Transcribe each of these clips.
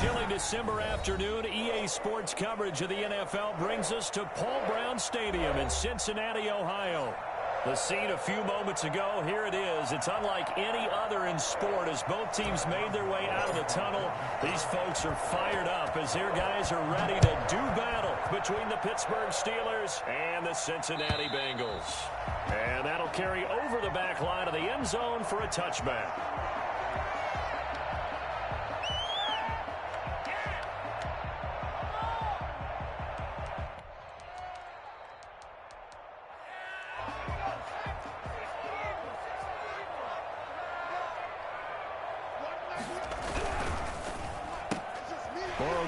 chilly December afternoon, EA Sports coverage of the NFL brings us to Paul Brown Stadium in Cincinnati, Ohio. The scene a few moments ago, here it is. It's unlike any other in sport as both teams made their way out of the tunnel. These folks are fired up as their guys are ready to do battle between the Pittsburgh Steelers and the Cincinnati Bengals. And that'll carry over the back line of the end zone for a touchback.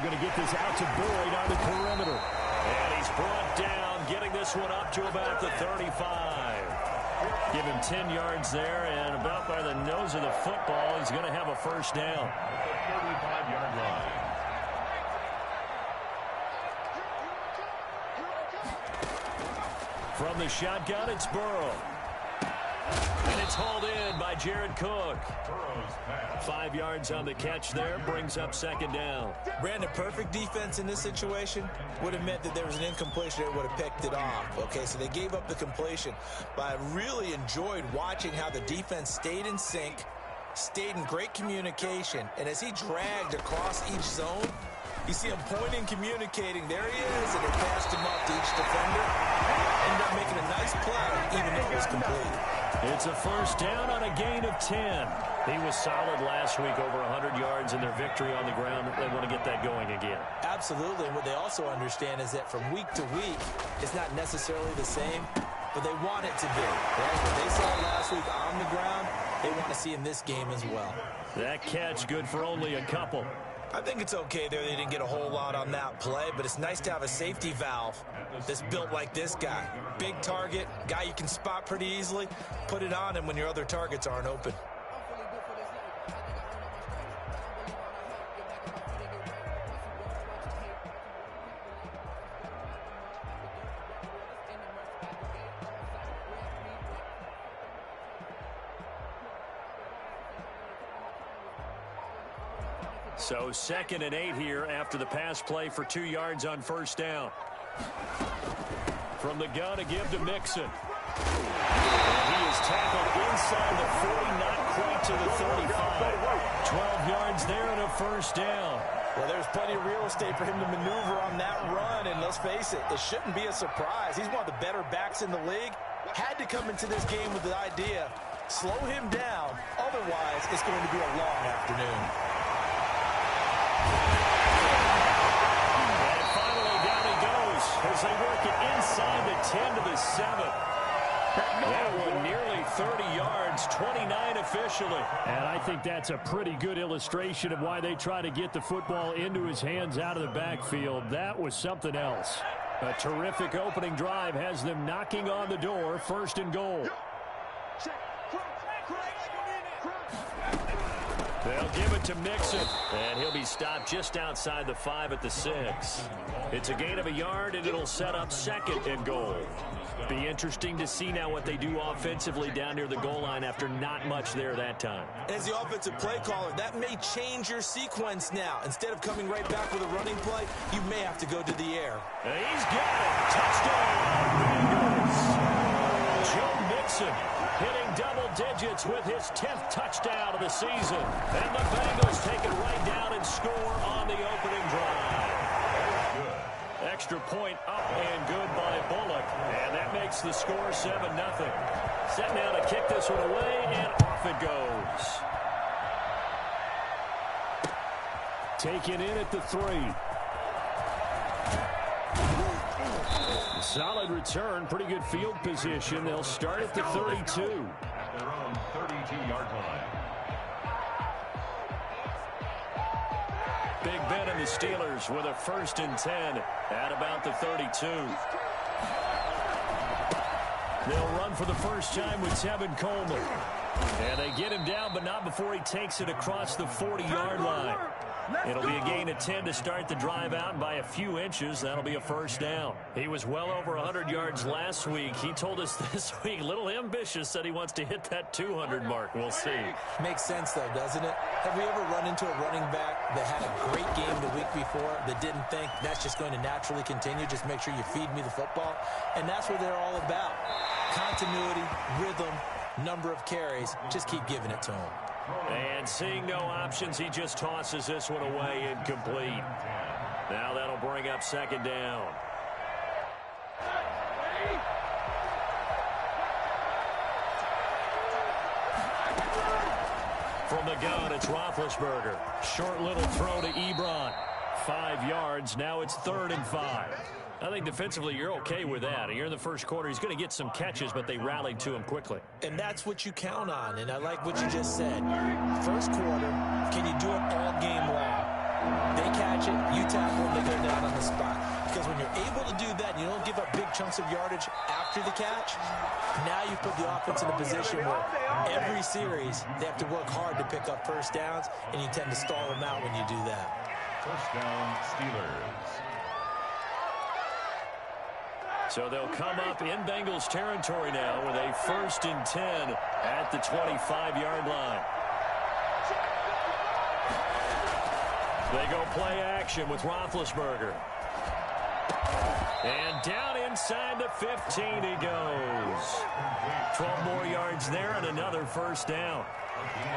Going to get this out to Boyd on the perimeter. And he's brought down, getting this one up to about the 35. Give him 10 yards there, and about by the nose of the football, he's going to have a first down. 35-yard line. From the shotgun, it's Burrow. And it's hauled in by Jared Cook. 5 yards on the catch there, brings up second down. Brandon, perfect defense in this situation would have meant that there was an incompletion that would have picked it off. Okay, so they gave up the completion. But I really enjoyed watching how the defense stayed in sync, stayed in great communication. And as he dragged across each zone, you see him pointing, communicating. There he is, and they passed him up to each defender. Ended up making a nice play, even though it was complete. It's a first down on a gain of 10. He was solid last week, over 100 yards in their victory on the ground. They want to get that going again. Absolutely, and what they also understand is that from week to week, it's not necessarily the same, but they want it to be. Right? What they saw last week on the ground, they want to see in this game as well. That catch good for only a couple. I think it's okay there. They didn't get a whole lot on that play, but it's nice to have a safety valve that's built like this guy. Big target, guy you can spot pretty easily. Put it on him when your other targets aren't open. So 2nd and 8 here after the pass play for 2 yards on first down. From the gun, a give to Mixon. And he is tackled inside the 40, not quite to the 35. 12 yards there and a first down. Well, there's plenty of real estate for him to maneuver on that run, and let's face it, it shouldn't be a surprise. He's one of the better backs in the league. Had to come into this game with the idea, slow him down, otherwise it's going to be a long afternoon. And finally, down he goes as they work it inside the 10 to the 7. That one nearly 30 yards, 29 officially. And I think that's a pretty good illustration of why they try to get the football into his hands out of the backfield. That was something else. A terrific opening drive has them knocking on the door, 1st and goal. They'll give it to Mixon, and he'll be stopped just outside the 5 at the 6. It's a gain of a yard, and it'll set up 2nd and goal. Be interesting to see now what they do offensively down near the goal line after not much there that time. As the offensive play caller, that may change your sequence now. Instead of coming right back with a running play, you may have to go to the air. And he's got it. Touchdown, Bengals. Joe Mixon hitting double digits with his 10th touchdown of the season. And the Bengals take it right down and score on the opening drive. Extra point up and good by Bullock. And that makes the score 7-0. Set now to kick this one away, and off it goes. Taken in at the 3. Solid return, pretty good field position. They'll start at the 32. At their own 32-yard line. Big Ben and the Steelers with a 1st and 10 at about the 32. They'll run for the first time with Tevin Coleman. And they get him down, but not before he takes it across the 40-yard line. It'll be a gain of 10 to start the drive out, and by a few inches, that'll be a first down. He was well over 100 yards last week. He told us this week, a little ambitious, said he wants to hit that 200 mark. We'll see. Makes sense, though, doesn't it? Have we ever run into a running back that had a great game the week before that didn't think that's just going to naturally continue? Just make sure you feed me the football. And that's what they're all about. Continuity, rhythm, number of carries. Just keep giving it to him. And seeing no options, he just tosses this one away, incomplete. Now that'll bring up second down. From the gun, it's Roethlisberger. Short little throw to Ebron. 5 yards. Now it's 3rd and 5. I think defensively you're okay with that. You're in the first quarter. He's going to get some catches, but they rallied to him quickly. And that's what you count on, and I like what you just said. First quarter, can you do it all game long? They catch it, you tackle them, they go down on the spot. Because when you're able to do that, and you don't give up big chunks of yardage after the catch, now you put the offense in a position where every series they have to work hard to pick up first downs, and you tend to stall them out when you do that. First down, Steelers. So they'll come up in Bengals territory now with a 1st and 10 at the 25-yard line. They go play action with Roethlisberger. And down inside the 15 he goes. 12 more yards there and another first down.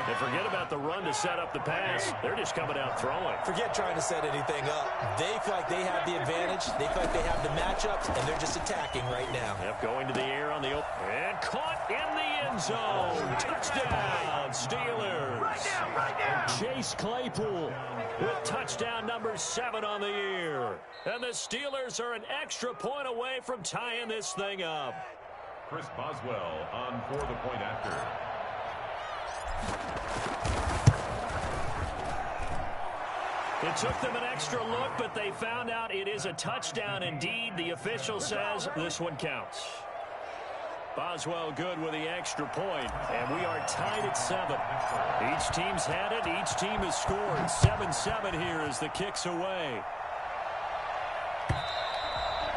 And forget about the run to set up the pass. They're just coming out throwing. Forget trying to set anything up. They feel like they have the advantage. They feel like they have the matchups, and they're just attacking right now. Yep, going to the air on the open. And caught in the end zone. Touchdown, Steelers. Right now. Chase Claypool with touchdown number 7 on the year. And the Steelers are an extra point away from tying this thing up. Chris Boswell on for the point after. It took them an extra look, but they found out it is a touchdown indeed. The official says this one counts. Boswell good with the extra point, and we are tied at 7. Each team's had it. Each team has scored. 7-7 here as the kick's away.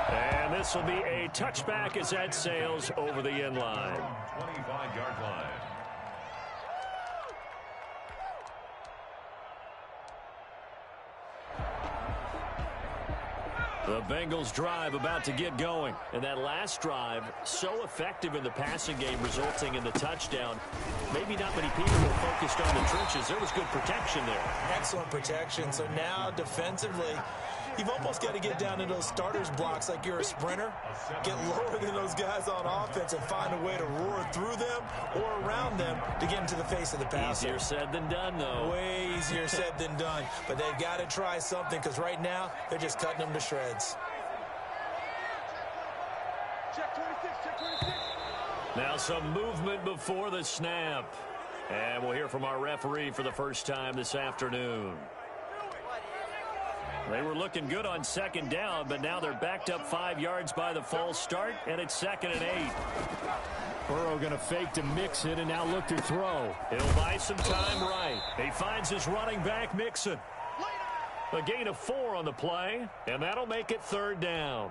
And this will be a touchback as that sails over the end line. 25-yard line. The Bengals drive about to get going. And that last drive, so effective in the passing game, resulting in the touchdown. Maybe not many people were focused on the trenches. There was good protection there. Excellent protection. So now defensively, you've almost got to get down to those starters blocks like you're a sprinter. Get lower than those guys on offense and find a way to roar through them or around them to get into the face of the passer. Easier said than done, though. Way easier said than done. But they've got to try something because right now they're just cutting them to shreds. Check 26, check 26. Now some movement before the snap. And we'll hear from our referee for the first time this afternoon. They were looking good on second down, but now they're backed up 5 yards by the false start, and it's 2nd and 8. Burrow going to fake to mix it and now look to throw. He'll buy some time right. He finds his running back, Mixon. A gain of 4 on the play, and that'll make it 3rd down.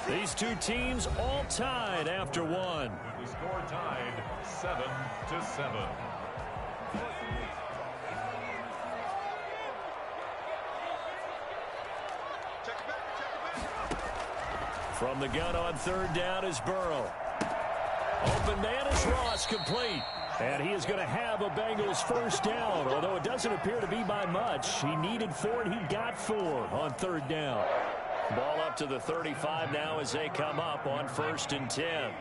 These two teams all tied after one. The score tied 7-7. From the gun on 3rd down is Burrow. Open man is Ross, complete. And he is going to have a Bengals first down, although it doesn't appear to be by much. He needed 4, and he got 4 on 3rd down. Ball up to the 35 now as they come up on 1st and 10.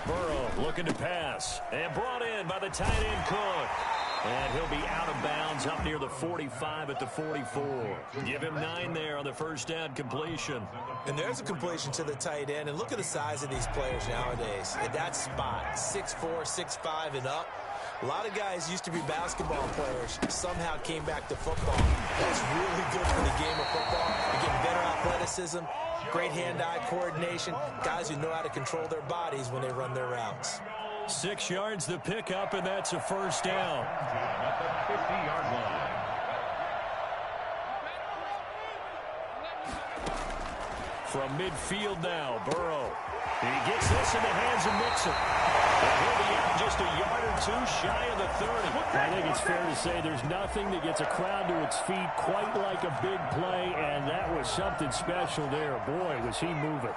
Burrow looking to pass and brought in by the tight end Cook. And he'll be out of bounds up near the 45 at the 44. Give him 9 there on the first down completion. And there's a completion to the tight end. And look at the size of these players nowadays. At that spot, 6'4", 6'5", and up. A lot of guys used to be basketball players, somehow came back to football. That's really good for the game of football. You get better athleticism, great hand-eye coordination, guys who know how to control their bodies when they run their routes. 6 yards the pickup, and that's a first down. At the 50-yard line. From midfield now, Burrow. He gets this in the hands of Mixon. And he'll be out just a yard or two shy of the 30. I think it's fair to say there's nothing that gets a crowd to its feet quite like a big play, and that was something special there. Boy, was he moving.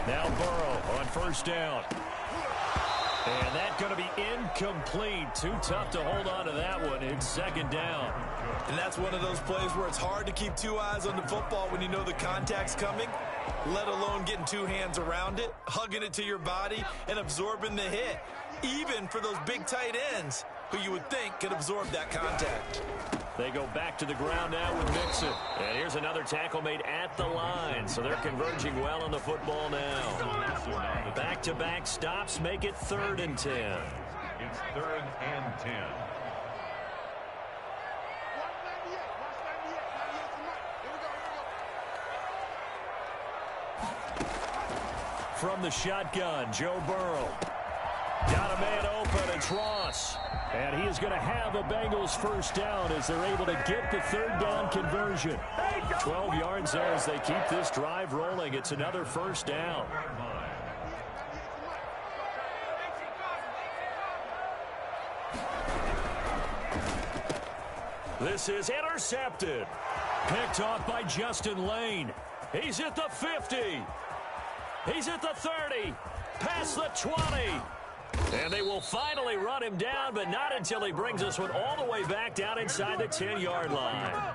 Now Burrow on first down. And that's going to be incomplete. Too tough to hold on to that one. It's second down. And that's one of those plays where it's hard to keep two eyes on the football when you know the contact's coming, let alone getting two hands around it, hugging it to your body, and absorbing the hit, even for those big tight ends who you would think could absorb that contact. They go back to the ground now with Mixon. And here's another tackle made at the line. So they're converging well on the football now. Back-to-back stops make it 3rd and 10. It's 3rd and 10. From the shotgun, Joe Burrow. Got a man open, it's Ross. And he is going to have a Bengals first down as they're able to get the 3rd down conversion. 12 yards there as they keep this drive rolling. It's another first down. This is intercepted. Picked off by Justin Lane. He's at the 50. He's at the 30. Past the 20. And they will finally run him down, but not until he brings this one all the way back down inside the 10-yard line.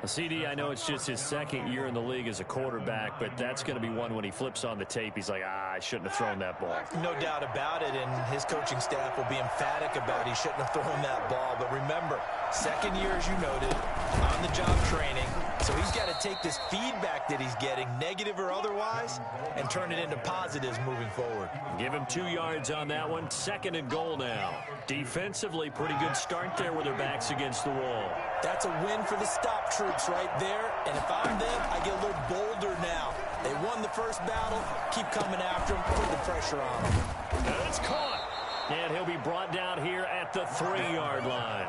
CD, I know it's just his 2nd year in the league as a quarterback, but that's going to be one when he flips on the tape. He's like, I shouldn't have thrown that ball. No doubt about it, and his coaching staff will be emphatic about he shouldn't have thrown that ball. But remember, 2nd year, as you noted, on-the-job training. So he's got to take this feedback that he's getting, negative or otherwise, and turn it into positives moving forward. Give him 2 yards on that one. 2nd and goal now. Defensively, pretty good start there with their backs against the wall. That's a win for the stop troops right there. And if I'm them, I get a little bolder now. They won the first battle. Keep coming after them. Put the pressure on them. And it's caught. And he'll be brought down here at the 3-yard line.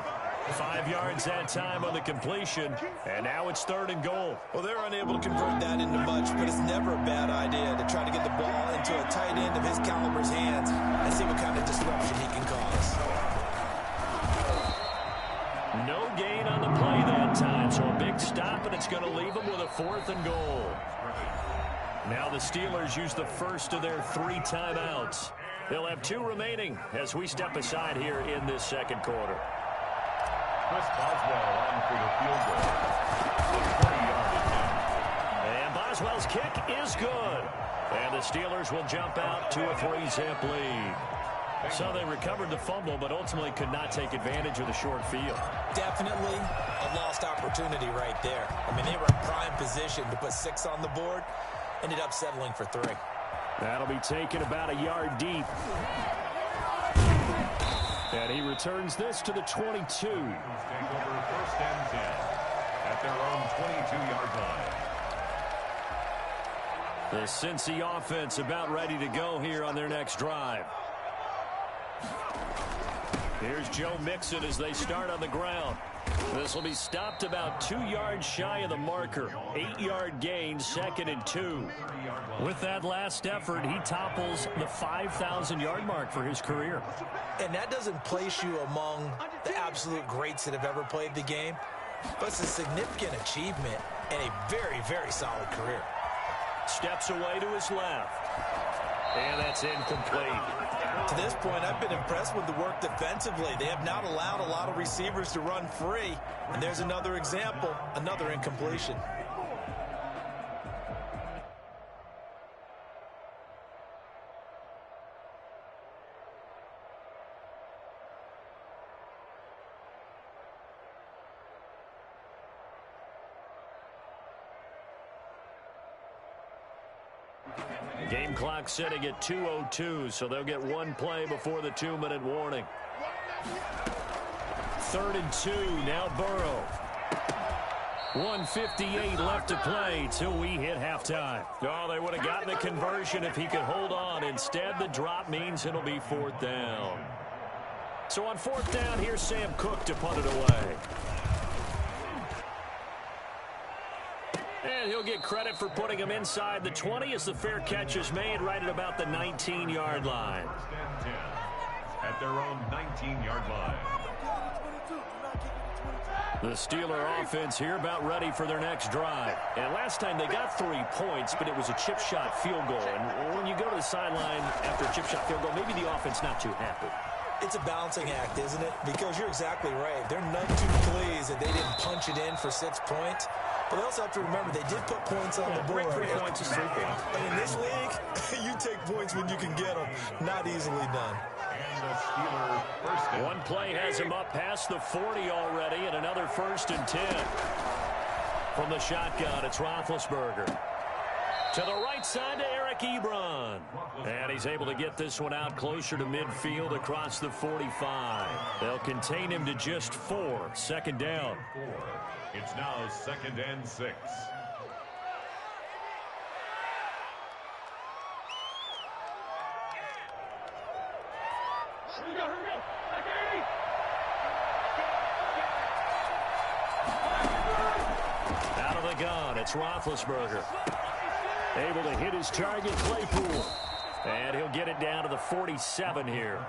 5 yards that time on the completion. And now it's 3rd and goal. Well, they're unable to convert that into much, but it's never a bad idea to try to get the ball into a tight end of his caliber's hands and see what kind of disruption he can cause. No gain on the play that time, so a big stop, and it's going to leave them with a 4th and goal. Now the Steelers use the first of their 3 timeouts. They'll have 2 remaining as we step aside here in this 2nd quarter. Chris Boswell on for the field goal. 20-yard attempt. And Boswell's kick is good. And the Steelers will jump out to a 3-zip lead. So they recovered the fumble, but ultimately could not take advantage of the short field. Definitely a lost opportunity right there. I mean, they were in prime position to put 6 on the board. Ended up settling for 3. That'll be taken about a yard deep. And he returns this to the 22. Take over 1st and 10 at their own 22-yard line. The Cincy offense about ready to go here on their next drive. Here's Joe Mixon as they start on the ground. This will be stopped about 2 yards shy of the marker. 8-yard gain, 2nd and 2. With that last effort, he topples the 5,000-yard mark for his career. And that doesn't place you among the absolute greats that have ever played the game, but it's a significant achievement and a very, very solid career. Steps away to his left. And that's incomplete. To this point, I've been impressed with the work defensively. They have not allowed a lot of receivers to run free. And there's another example, another incompletion. Game clock sitting at 2:02, so they'll get 1 play before the 2-minute warning. 3rd and 2. Now Burrow. 1:58 left to play till we hit halftime. Oh, they would have gotten the conversion if he could hold on. Instead, the drop means it'll be 4th down. So on 4th down, here's Sam Cook to punt it away. And he'll get credit for putting him inside the 20 as the fair catch is made right at about the 19-yard line. At their own 19-yard line. The Steeler offense here about ready for their next drive. And last time they got 3 points, but it was a chip shot field goal. And when you go to the sideline after a chip shot field goal, maybe the offense not too happy. It's a balancing act, isn't it? Because you're exactly right. They're none too pleased that they didn't punch it in for 6 points. But they also have to remember they did put points on the board. 3 points is 3 points. And in this league, you take points when you can get them. Not easily done. And the Steelers first down. One play has him up past the 40 already, and another 1st and 10. From the shotgun, it's Roethlisberger. To the right side to Eric Ebron. And he's able to get this one out closer to midfield across the 45. They'll contain him to just 4. 2nd down. It's now 2nd and 6. Out of the gun, it's Roethlisberger. Able to hit his target, Claypool. And he'll get it down to the 47 here.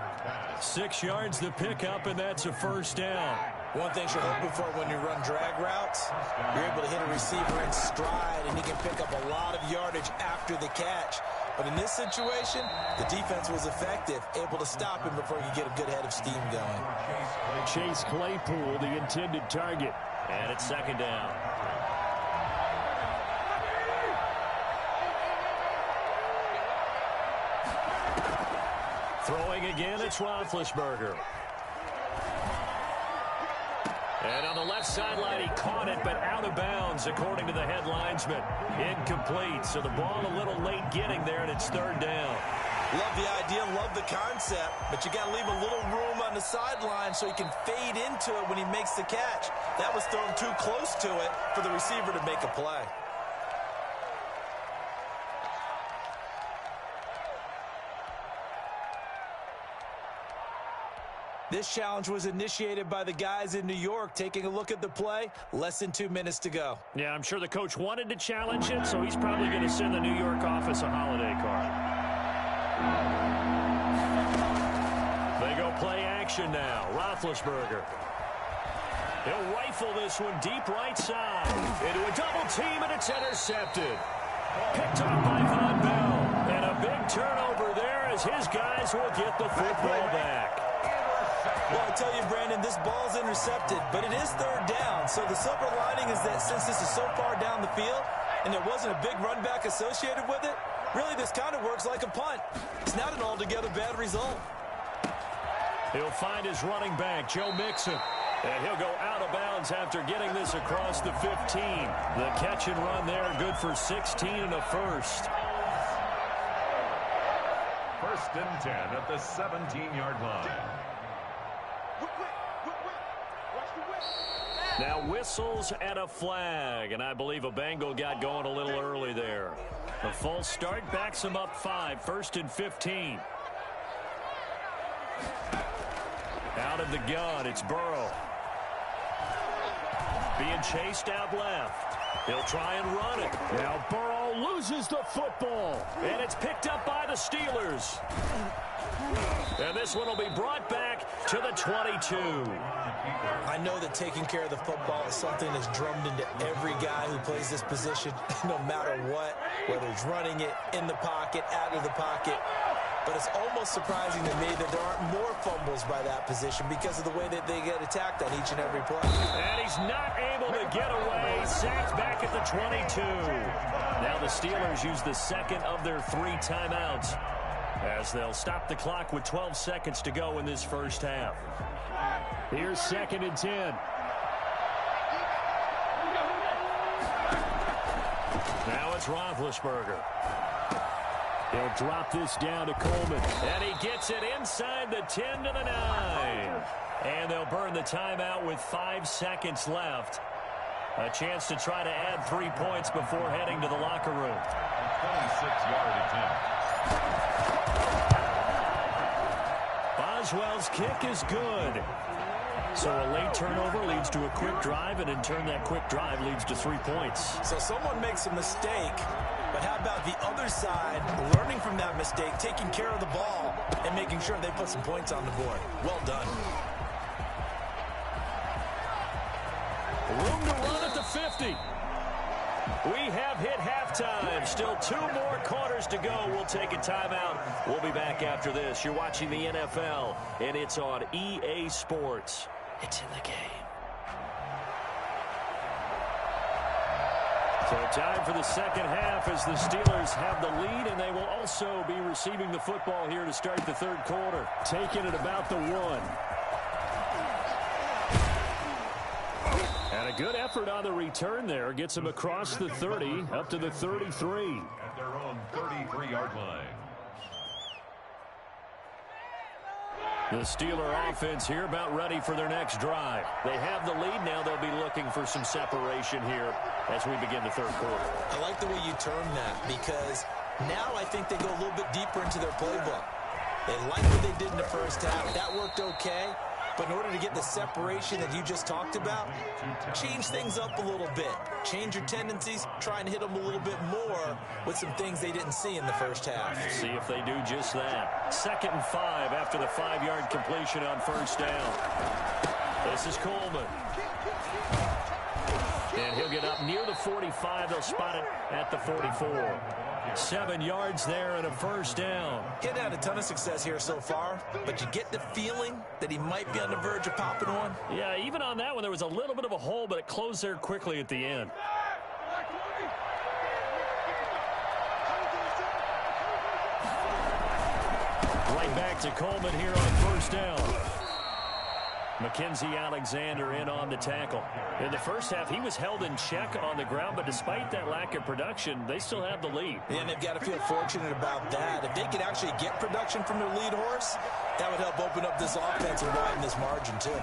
6 yards the pickup, and that's a 1st down. One thing you're hoping for when you run drag routes, you're able to hit a receiver in stride, and he can pick up a lot of yardage after the catch. But in this situation, the defense was effective, able to stop him before he could get a good head of steam going. Chase Claypool, the intended target. And it's 2nd down. Throwing again, it's Roethlisberger. And on the left sideline, he caught it, but out of bounds, according to the head linesman. Incomplete, so the ball a little late getting there, and it's 3rd down. Love the idea, love the concept, but you got to leave a little room on the sideline so he can fade into it when he makes the catch. That was thrown too close to it for the receiver to make a play. This challenge was initiated by the guys in New York. Taking a look at the play, less than 2 minutes to go. Yeah, I'm sure the coach wanted to challenge it, so he's probably going to send the New York office a holiday card. They go play action now. Roethlisberger. He'll rifle this one deep right side. Into a double team, and it's intercepted. Picked off by Von Bell. And a big turnover there as his guys will get the football back. Well, I tell you, Brandon, this ball's intercepted, but it is 3rd down. So the silver lining is that since this is so far down the field and there wasn't a big run back associated with it, really this kind of works like a punt. It's not an altogether bad result. He'll find his running back, Joe Mixon. And he'll go out of bounds after getting this across the 15. The catch and run there, good for 16 and a 1st. 1st and 10 at the 17-yard line. Now whistles and a flag, and I believe a Bengal got going a little early there. A false start backs him up 5, 1st and 15. Out of the gun, it's Burrow. Being chased out left. He'll try and run it. Now Burrow loses the football, and it's picked up by the Steelers. And this one will be brought back to the 22. I know that taking care of the football is something that's drummed into every guy who plays this position, no matter what, whether he's running it, in the pocket, out of the pocket. But it's almost surprising to me that there aren't more fumbles by that position because of the way that they get attacked on each and every play. And he's not able to get away. Sacked back at the 22. Now the Steelers use the 2nd of their 3 timeouts as they'll stop the clock with 12 seconds to go in this 1st half. Here's 2nd and 10. Now it's Roethlisberger. He'll drop this down to Coleman. And he gets it inside the 10 to the 9. And they'll burn the timeout with 5 seconds left. A chance to try to add 3 points before heading to the locker room. 26-yard attempt. Boswell's kick is good. So a late turnover leads to a quick drive, and in turn that quick drive leads to 3 points. So someone makes a mistake, but how about the other side learning from that mistake, taking care of the ball, and making sure they put some points on the board? Well done. Room to run at the 50. We have hit halftime. Still 2 more quarters to go. We'll take a timeout. We'll be back after this. You're watching the NFL, and it's on EA Sports. It's in the game. So time for the second half as the Steelers have the lead, and they will also be receiving the football here to start the third quarter. Taking it about the 1. And a good effort on the return there. Gets him across the 30, up to the 33. At their own 33-yard line. The Steeler offense here about ready for their next drive. They have the lead now. They'll be looking for some separation here as we begin the third quarter. I like the way you term that, because now I think they go a little bit deeper into their playbook. They like what they did in the first half. That worked okay. But in order to get the separation that you just talked about, change things up a little bit. Change your tendencies, try and hit them a little bit more with some things they didn't see in the first half. See if they do just that. 2nd and 5 after the 5-yard completion on first down. This is Coleman. And he'll get up near the 45. They'll spot it at the 44. 7 yards there and a first down. He's had a ton of success here so far, but you get the feeling that he might be on the verge of popping one. Yeah, even on that one, there was a little bit of a hole, but it closed there quickly at the end. Right back to Coleman here on first down. Mackenzie Alexander in on the tackle. In the first half, he was held in check on the ground, but despite that lack of production, they still have the lead. And they've got to feel fortunate about that. If they could actually get production from their lead horse, that would help open up this offense and widen this margin, too.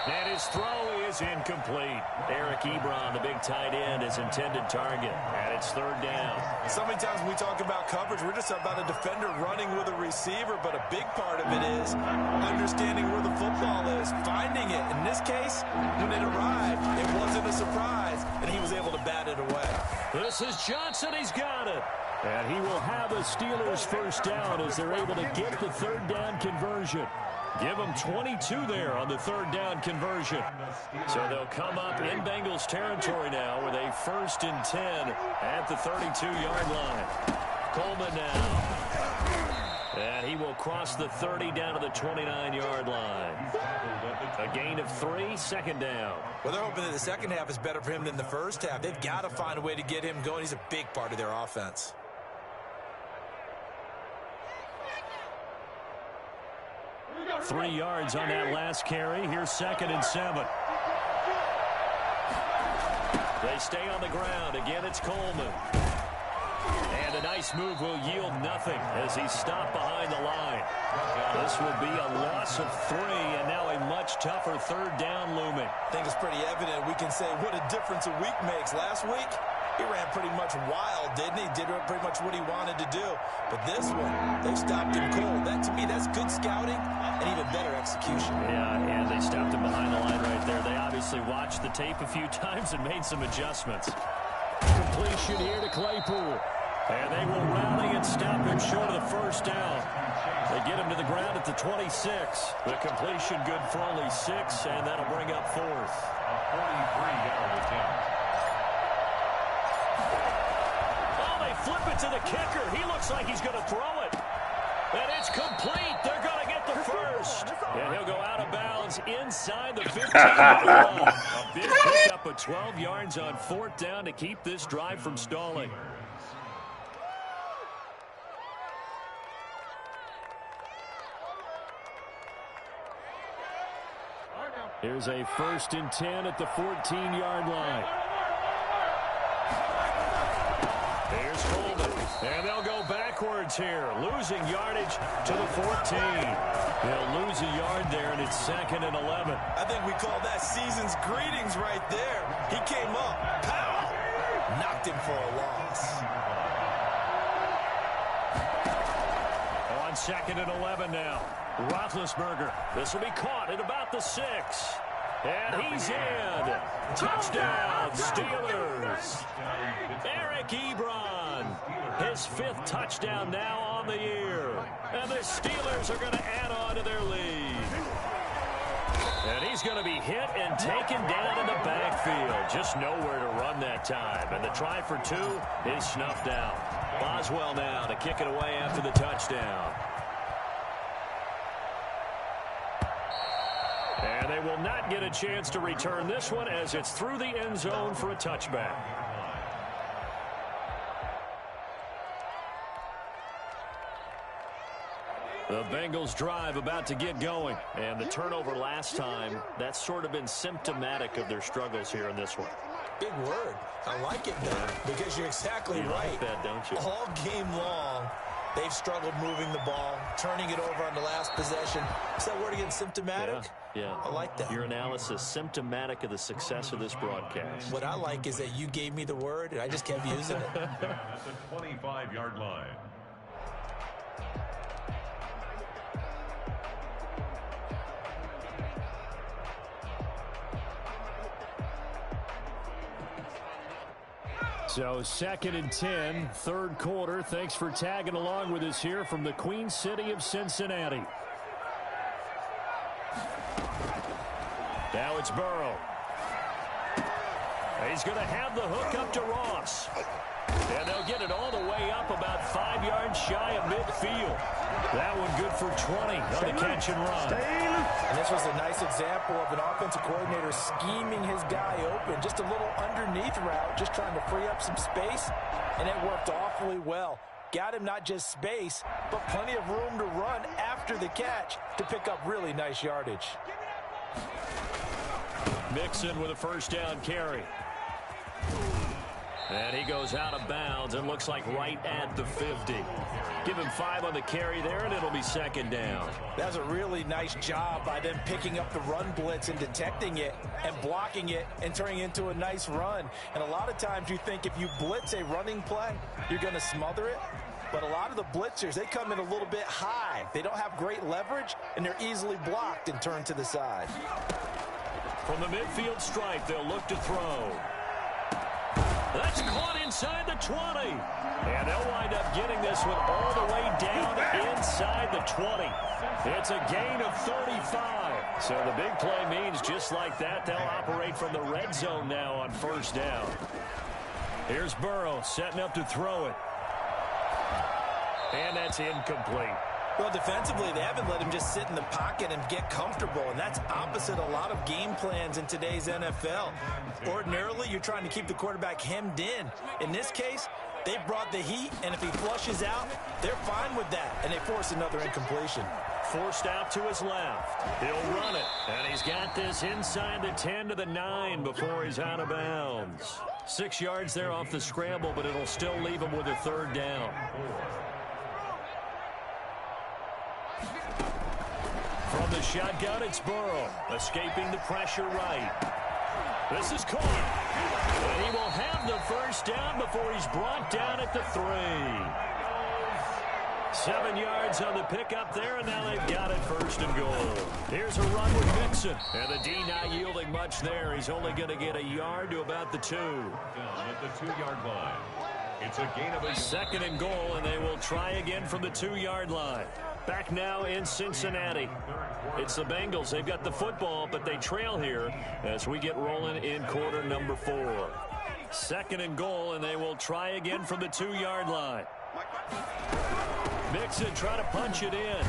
And his throw is incomplete. Eric Ebron, the big tight end, is intended target. And it's third down. So many times when we talk about coverage, we're just about a defender running with a receiver, but a big part of it is understanding where the football is, finding it. In this case, when it arrived, it wasn't a surprise, and he was able to bat it away. This is Johnson. He's got it. And he will have a Steelers first down as they're able to get the third down conversion. Give them 22 there on the third down conversion. So they'll come up in Bengals territory now with a 1st and 10 at the 32-yard line. Coleman now. And he will cross the 30 down to the 29-yard line. A gain of 3, 2nd down. Well, they're hoping that the second half is better for him than the first half. They've got to find a way to get him going. He's a big part of their offense. Three yards on that last carry. Here's 2nd and 7. They stay on the ground. Again, it's Coleman. And a nice move will yield nothing as he's stopped behind the line. This will be a loss of 3, and now a much tougher third down looming. I think it's pretty evident. We can say what a difference a week makes. Last week, he ran pretty much wild, didn't he? Did pretty much what he wanted to do. But this one, they stopped him cold. That, to me, that's good scouting and even better execution. Yeah, and they stopped him behind the line right there. They obviously watched the tape a few times and made some adjustments. Completion here to Claypool. And they will rally and stop him short of the first down. They get him to the ground at the 26. The completion good for only 6, and that'll bring up 4th. A 43-yard attempt. Oh, they flip it to the kicker. He looks like he's going to throw it. And it's complete. They're going to get the first. And he'll go out of bounds inside the 15-yard line. A big pickup of 12 yards on 4th down to keep this drive from stalling. Here's a 1st and 10 at the 14-yard line. Here's Coleman. And they'll go backwards here, losing yardage to the 14. They'll lose a yard there, and it's 2nd and 11. I think we call that season's greetings right there. He came up, pow, knocked him for a loss. On 2nd and 11 now. Roethlisberger. This will be caught at about the 6. And he's in. Touchdown, Steelers. Eric Ebron. His 5th touchdown now on the year. And the Steelers are going to add on to their lead. And he's going to be hit and taken down in the backfield. Just nowhere to run that time. And the try for 2 is snuffed out. Boswell now to kick it away after the touchdown. And they will not get a chance to return this one as it's through the end zone for a touchback. The Bengals drive about to get going. And the turnover last time, that's sort of been symptomatic of their struggles here in this one. Big word. I like it, though, because you're exactly you right. Like that, don't you? All game long, they've struggled moving the ball, turning it over on the last possession. Is that word again, symptomatic? Yeah. I like that. Your analysis, symptomatic of the success of this broadcast. What I like is that you gave me the word, and I just kept using it. At the 25-yard line. So 2nd and 10, 3rd quarter. Thanks for tagging along with us here from the Queen City of Cincinnati. Now it's Burrow. He's going to have the hook up to Ross. And they'll get it all the way up about 5 yards shy of midfield. That one good for 20 on the catch and run. And this was a nice example of an offensive coordinator scheming his guy open. Just a little underneath route, just trying to free up some space. And it worked awfully well. Got him not just space, but plenty of room to run after the catch to pick up really nice yardage. Mixon with a 1st down carry. And he goes out of bounds and looks like right at the 50. Give him 5 on the carry there, and it'll be 2nd down. That's a really nice job by them picking up the run blitz and detecting it and blocking it and turning it into a nice run. And a lot of times you think if you blitz a running play, you're going to smother it. But a lot of the blitzers, they come in a little bit high. They don't have great leverage, and they're easily blocked and turned to the side. From the midfield stripe, they'll look to throw. That's caught inside the 20. And they'll wind up getting this one all the way down inside the 20. It's a gain of 35. So the big play means just like that, they'll operate from the red zone now on 1st down. Here's Burrow setting up to throw it. And that's incomplete. Well, defensively, they haven't let him just sit in the pocket and get comfortable, and that's opposite a lot of game plans in today's NFL. Ordinarily, you're trying to keep the quarterback hemmed in. In this case, they brought the heat, and if he flushes out, they're fine with that, and they force another incompletion. Forced out to his left. He'll run it, and he's got this inside the 10 to the 9 before he's out of bounds. 6 yards there off the scramble, but it'll still leave him with a 3rd down. From the shotgun, it's Burrow, escaping the pressure right. This is caught. And he will have the 1st down before he's brought down at the 3. 7 yards on the pickup there, and now they've got it 1st and goal. Here's a run with Mixon. And the D not yielding much there. He's only going to get a yard to about the 2. At the 2-yard line. It's a gain of a 2nd and goal, and they will try again from the 2-yard line. Back now in Cincinnati. It's the Bengals. They've got the football, but they trail here as we get rolling in quarter number 4. 2nd and goal, and they will try again from the 2-yard line. Mixon trying to punch it in.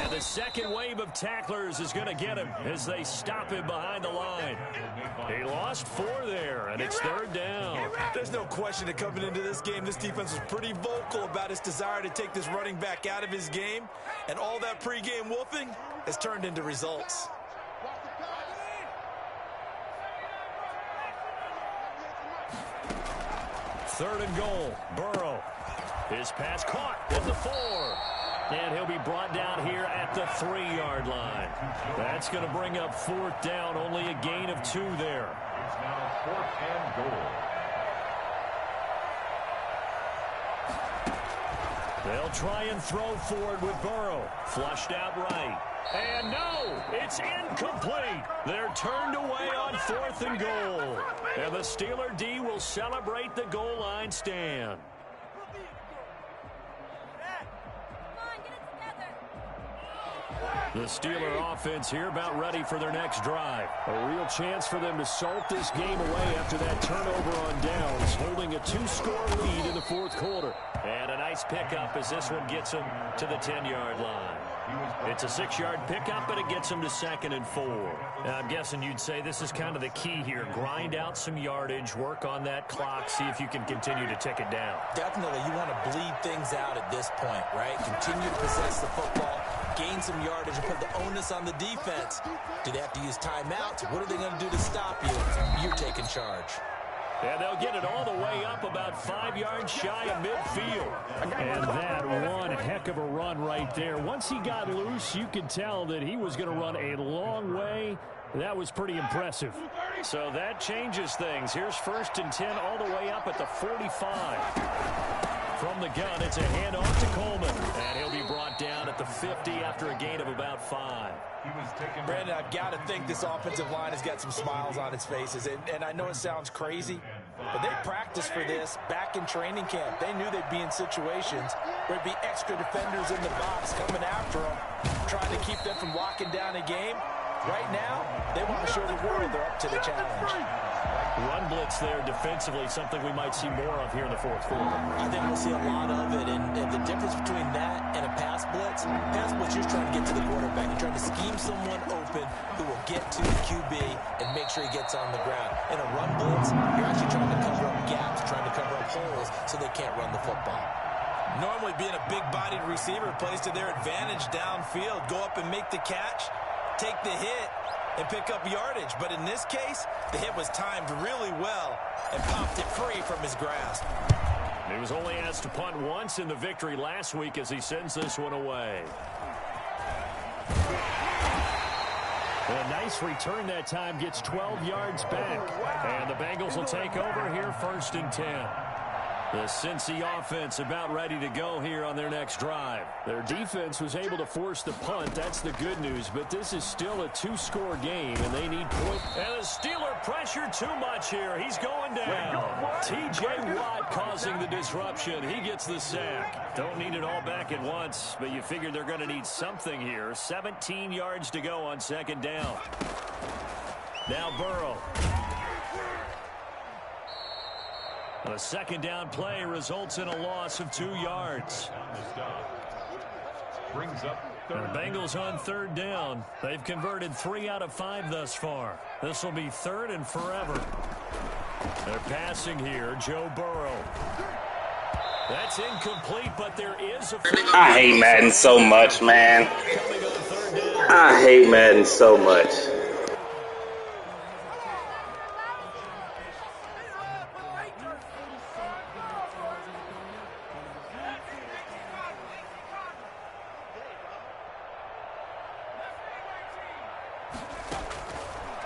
And the second wave of tacklers is going to get him as they stop him behind the line. He lost 4 there, and it's 3rd down. There's no question that coming into this game, this defense was pretty vocal about its desire to take this running back out of his game. And all that pregame wolfing has turned into results. 3rd and goal. Burrow. His pass caught at the 4. And he'll be brought down here at the 3-yard line. That's going to bring up 4th down. Only a gain of 2 there. It's now 4th and goal. They'll try and throw forward with Burrow. Flushed out right. And no, it's incomplete. They're turned away on 4th and goal. And the Steeler D will celebrate the goal line stand. The Steeler offense here about ready for their next drive. A real chance for them to salt this game away after that turnover on downs, holding a 2-score lead in the 4th quarter. And a nice pickup as this one gets them to the 10-yard line. It's a 6-yard pickup, but it gets them to 2nd and 4. Now, I'm guessing you'd say this is kind of the key here. Grind out some yardage, work on that clock, see if you can continue to tick it down. Definitely, you want to bleed things out at this point, right? Continue to possess the football, gain some yardage, and put the onus on the defense. Do they have to use timeouts? What are they going to do to stop you? You're taking charge. And they'll get it all the way up about 5 yards shy of midfield. And that one heck of a run right there. Once he got loose, you could tell that he was going to run a long way. That was pretty impressive. So that changes things. Here's 1st and 10 all the way up at the 45. From the gun, it's a handoff to Coleman. And he'll be brought down at the 50 after a gain of about 5. Brandon, I've got to think this offensive line has got some smiles on its faces. And I know it sounds crazy, but they practiced for this back in training camp. They knew they'd be in situations where there'd be extra defenders in the box coming after them, trying to keep them from locking down a game. Right now, they want to show the world they're up to the challenge. Run blitz there defensively, something we might see more of here in the 4th quarter. I think we'll see a lot of it, and the difference between that and a pass blitz, you're trying to get to the quarterback. You're trying to scheme someone open who will get to the QB and make sure he gets on the ground. In a run blitz, you're actually trying to cover up gaps, trying to cover up holes so they can't run the football. Normally being a big-bodied receiver plays to their advantage downfield. Go up and make the catch, take the hit, and pick up yardage. But in this case, the hit was timed really well and popped it free from his grasp. He was only asked to punt once in the victory last week as he sends this one away. A nice return that time, gets 12 yards back. And the Bengals will take over here 1st and 10. The Cincy offense about ready to go here on their next drive. Their defense was able to force the punt. That's the good news. But this is still a 2-score game, and they need points. And the Steeler pressure too much here. He's going down. T.J. Watt causing the disruption. He gets the sack. Don't need it all back at once, but you figure they're going to need something here. 17 yards to go on 2nd down. Now Burrow. A 2nd down play results in a loss of 2 yards. Brings up The Bengals on 3rd down. They've converted 3 out of 5 thus far. This will be 3rd and forever. They're passing here. Joe Burrow. That's incomplete, but there is a... I hate Madden so much, man. I hate Madden so much.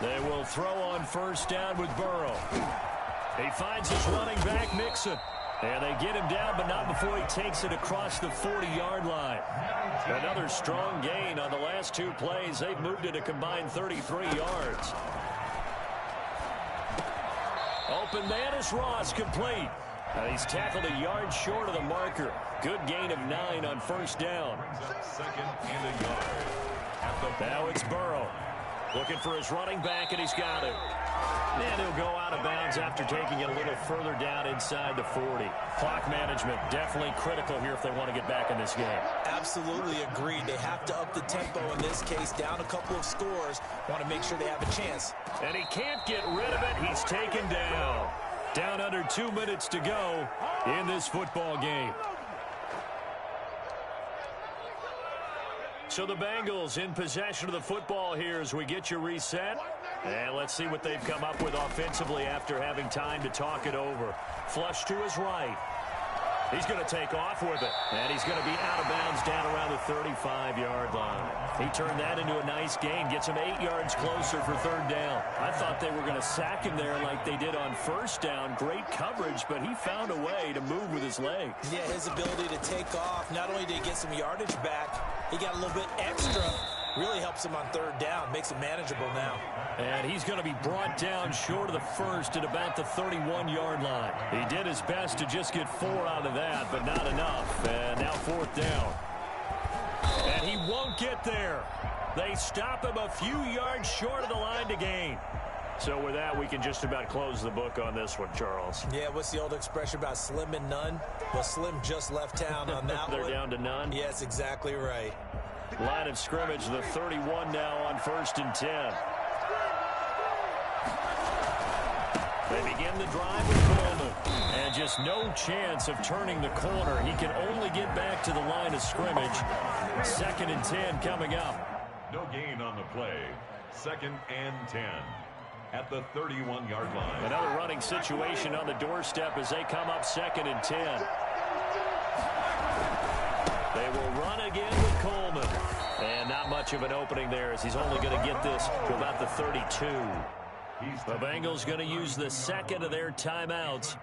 They will throw on 1st down with Burrow. He finds his running back, Mixon. And they get him down, but not before he takes it across the 40-yard line. Another strong gain on the last 2 plays. They've moved it a combined 33 yards. Open man is Ross, complete. He's tackled a yard short of the marker. Good gain of 9 on 1st down. Second and a yard. Now it's Burrow. Looking for his running back, and he's got it. And he'll go out of bounds after taking it a little further down inside the 40. Clock management definitely critical here if they want to get back in this game. Absolutely agreed. They have to up the tempo in this case. Down a couple of scores. Want to make sure they have a chance. And he can't get rid of it. He's taken down. Down under 2 minutes to go in this football game. So the Bengals in possession of the football here as we get you reset. And let's see what they've come up with offensively after having time to talk it over. Flush to his right. He's going to take off with it. And he's going to be out of bounds down around the 35-yard line. He turned that into a nice gain. Gets him 8 yards closer for third down. I thought they were going to sack him there like they did on first down. Great coverage, but he found a way to move with his legs. Yeah, his ability to take off. Not only did he get some yardage back, he got a little bit extra. Really helps him on third down. Makes it manageable now. And he's going to be brought down short of the first at about the 31-yard line. He did his best to just get 4 out of that, but not enough. And now fourth down. And he won't get there. They stop him a few yards short of the line to gain. So with that, we can just about close the book on this one, Charles. Yeah, what's the old expression about slim and none? Well, Slim just left town on that They're one. down to none? Yes, exactly right. Line of scrimmage, the 31 now on 1st and 10. They begin the drive with Coleman. And just no chance of turning the corner. He can only get back to the line of scrimmage. 2nd and 10 coming up. No gain on the play. 2nd and 10 at the 31-yard line. Another running situation on the doorstep as they come up 2nd and 10. They will run again with Coleman. And not much of an opening there as he's only going to get this to about the 32. The Bengals going to use the second of their timeouts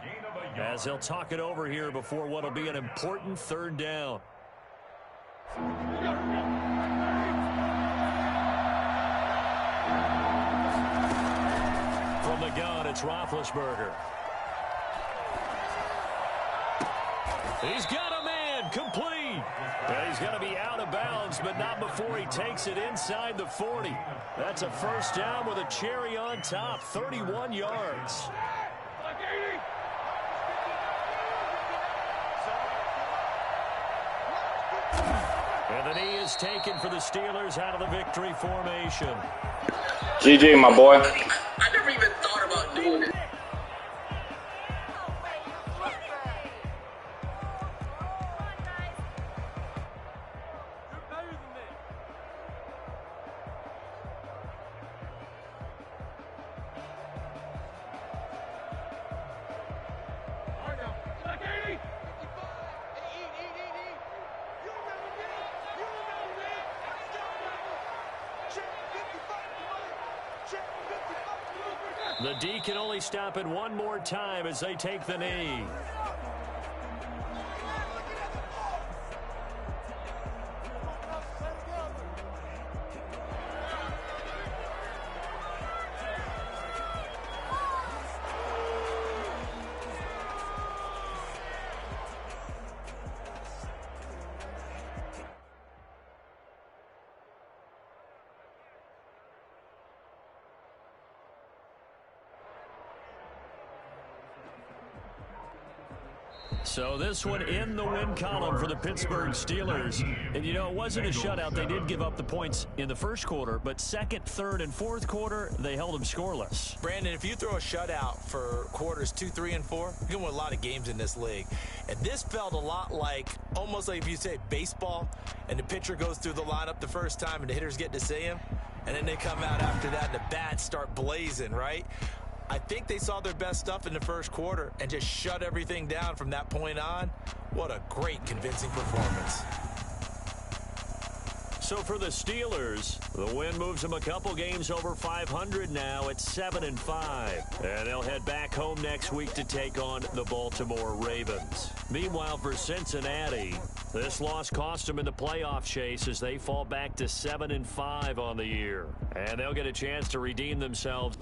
as they'll talk it over here before what will be an important third down. From the gun, it's Roethlisberger. He's got a man complete. And he's going to be out of bounds, but not before he takes it inside the 40. That's a first down with a cherry on top, 31 yards. And the knee is taken for the Steelers out of the victory formation. GG, my boy. I never even thought about doing it. The D can only stop it one more time as they take the knee. So this one in the win column for the Pittsburgh Steelers. And, you know, it wasn't a shutout. They did give up the points in the first quarter, but second, third, and fourth quarter, they held them scoreless. Brandon, if you throw a shutout for quarters 2, 3, and 4, you're going to win a lot of games in this league. And this felt a lot like, almost like if you say baseball, and the pitcher goes through the lineup the first time and the hitters get to see him, and then they come out after that and the bats start blazing, right? I think they saw their best stuff in the first quarter and just shut everything down from that point on. What a great, convincing performance. So for the Steelers, the win moves them a couple games over 500 now at 7-5. And they'll head back home next week to take on the Baltimore Ravens. Meanwhile, for Cincinnati, this loss cost them in the playoff chase as they fall back to 7-5 on the year. And they'll get a chance to redeem themselves.